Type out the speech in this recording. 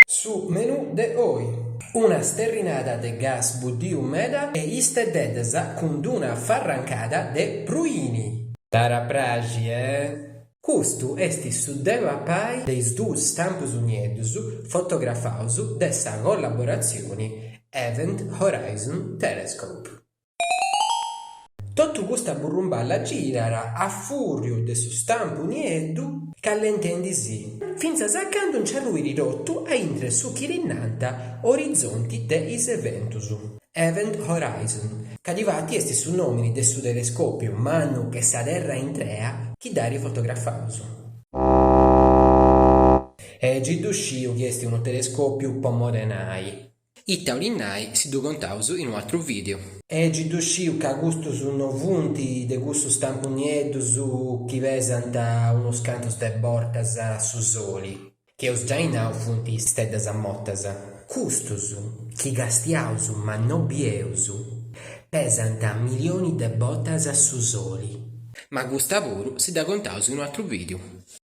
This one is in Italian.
Su menù de hoy, una sterrinada de gas buddiu meda e iste dedesa cun una farrancada de pruini. Tara pragi, Custu esti su de papai de is dus stampus unieddus fotografaus de sa collaborazione Event Horizon Telescope. Totu custa burrumballa girara a furriu de su stampu nieddu c'allentendi sì, finza saccando un cerruiri rottu a intre su chi rinnanta orizzonti de is eventus. Event Horizon, ca difatti esti su nomini de su telescopiu mannu che sa terra intrea chi dari fotografaus. E giddu sciu chi esti uno telescopiu po modenai. Itta orinnai si du contaus in un altro video. E giddu sciu ca custus no funti de cussu stampu nieddus chi pesant unos cantos de bortas su soli. Che os già innau funti steddas ammottas. Custus, chi gastiaus ma no bieus, pesant milioni de botas su soli. Ma custa puru si da contaus in un altro video.